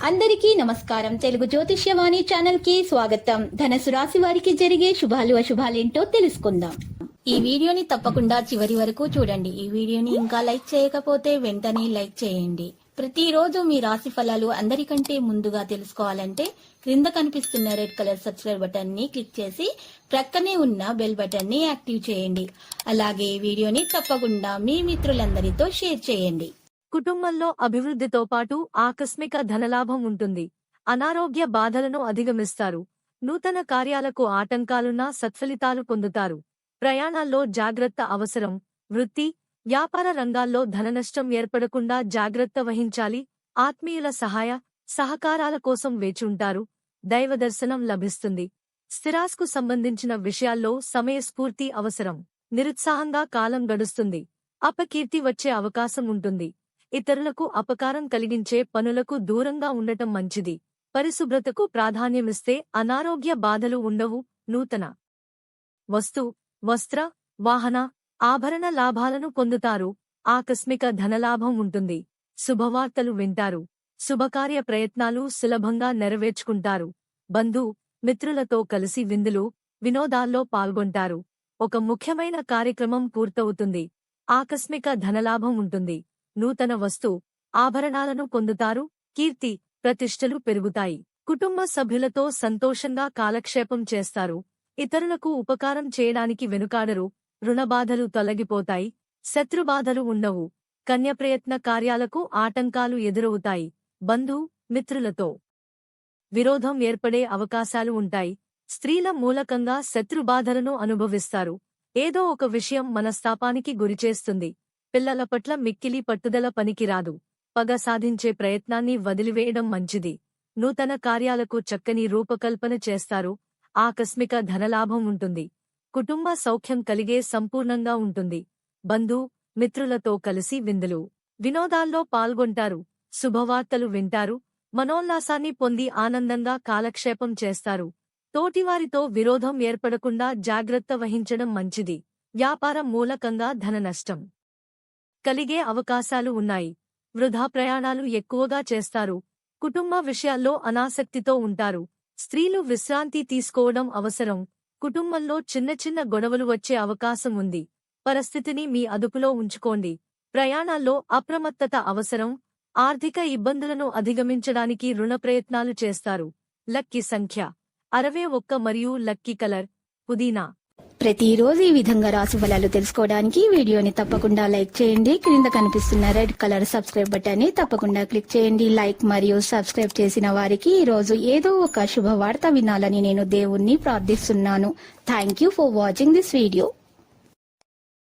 అందరికీ నమస్కారం. తెలుగు జ్యోతిష్యవాణి ఛానల్ కి స్వాగతం. ధనుసు రాశి వారికి జరిగే శుభాలు అశుభాలేంటో తెలుసుకుందాం. ఈ వీడియోని తప్పకుండా చివరి వరకు చూడండి. ఈ వీడియోని ఇంకా లైక్ చేయకపోతే వెంటనే లైక్ చేయండి. ప్రతిరోజు మీ రాశి ఫలాలు అందరికంటే ముందుగా తెలుసుకోవాలంటే క్రింద కనిపిస్తున్న రెడ్ కలర్ సబ్స్క్రైబ్ బటన్ ని క్లిక్ చేసి ప్రక్కనే ఉన్న బెల్ బటన్ ని యాక్టివ్ చేయండి. అలాగే ఈ వీడియోని తప్పకుండా మీ మిత్రులందరితో షేర్ చేయండి. కుటుంబంలో అభివృద్ధితో పాటు ఆకస్మిక ధనలాభం ఉంటుంది. అనారోగ్య బాధలను అధిగమిస్తారు. నూతన కార్యాలకు ఆటంకాలున్నా సత్ఫలితాలు పొందుతారు. ప్రయాణాల్లో జాగ్రత్త అవసరం. వృత్తి, వ్యాపార రంగాల్లో ధననష్టం ఏర్పడకుండా జాగ్రత్త వహించాలి. ఆత్మీయుల సహకారాల కోసం వేచుంటారు. దైవదర్శనం లభిస్తుంది. స్థిరాస్కు సంబంధించిన విషయాల్లో సమయస్ఫూర్తి అవసరం. నిరుత్సాహంగా కాలం గడుస్తుంది. అపకీర్తి వచ్చే అవకాశం ఉంటుంది. ఇతరులకు అపకారం కలిగించే పనులకు దూరంగా ఉండటం మంచిది. పరిశుభ్రతకు ప్రాధాన్యమిస్తే అనారోగ్య బాధలు ఉండవు. నూతన వస్త్ర, వాహన, ఆభరణ లాభాలను పొందుతారు. ఆకస్మిక ధనలాభం ఉంటుంది. శుభవార్తలు వింటారు. శుభకార్య ప్రయత్నాలు సులభంగా నెరవేర్చుకుంటారు. మిత్రులతో కలిసి విందులు, వినోదాల్లో పాల్గొంటారు. ఒక ముఖ్యమైన కార్యక్రమం పూర్తవుతుంది. ఆకస్మిక ధనలాభం ఉంటుంది. నూతన ఆభరణాలను పొందుతారు. కీర్తి, ప్రతిష్టలు పెరుగుతాయి. కుటుంబ సభ్యులతో సంతోషంగా కాలక్షేపం చేస్తారు. ఇతరులకు ఉపకారం చేయడానికి వెనుకాడరు. రుణబాధలు తొలగిపోతాయి. శత్రుబాధలు ఉండవు. కన్యప్రయత్న కార్యాలకు ఆటంకాలు ఎదురవుతాయి. మిత్రులతో విరోధం ఏర్పడే అవకాశాలు ఉంటాయి. స్త్రీల మూలకంగా శత్రుబాధలను అనుభవిస్తారు. ఏదో ఒక విషయం మనస్తాపానికి గురిచేస్తుంది. పిల్లల పట్ల మిక్కిలి పట్టుదల పనికిరాదు. పగ సాధించే ప్రయత్నాన్ని వదిలివేయడం మంచిది. నూతన కార్యాలకు చక్కని రూపకల్పన చేస్తారు. ఆకస్మిక ధనలాభం ఉంటుంది. కుటుంబ సౌఖ్యం కలిగే సంపూర్ణంగా ఉంటుంది. మిత్రులతో కలిసి విందులు, వినోదాల్లో పాల్గొంటారు. శుభవార్తలు వింటారు. మనోల్లాసాన్ని పొంది ఆనందంగా కాలక్షేపం చేస్తారు. తోటివారితో విరోధం ఏర్పడకుండా జాగ్రత్త వహించడం మంచిది. వ్యాపారం మూలకంగా ధన నష్టం కలిగే అవకాశాలు ఉన్నాయి. వృధా ప్రయాణాలు ఎక్కువగా చేస్తారు. కుటుంబ విషయాల్లో అనాసక్తితో ఉంటారు. స్త్రీలు విశ్రాంతి తీసుకోవడం అవసరం. కుటుంబంలో చిన్న చిన్న గొడవలు వచ్చే అవకాశం ఉంది. పరిస్థితిని మీ అదుపులో ఉంచుకోండి. ప్రయాణాల్లో అప్రమత్తత అవసరం. ఆర్థిక ఇబ్బందులను అధిగమించడానికి రుణ ప్రయత్నాలు చేస్తారు. లక్కీ సంఖ్య 61 మరియు లక్కీ కలర్ పుదీనా. ప్రతిరోజు ఈ విధంగా రాశి ఫలాలు తెలుసుకోవడానికి వీడియోని తప్పకుండా లైక్ చేయండి. క్రింద కనిపిస్తున్న రెడ్ కలర్ సబ్స్క్రైబ్ బటన్ ని తప్పకుండా క్లిక్ చేయండి. లైక్ మరియు సబ్స్క్రైబ్ చేసిన వారికి ఈ రోజు ఏదో ఒక శుభవార్త వినాలని నేను దేవుణ్ణి ప్రార్థిస్తున్నాను. Thank you for watching this video.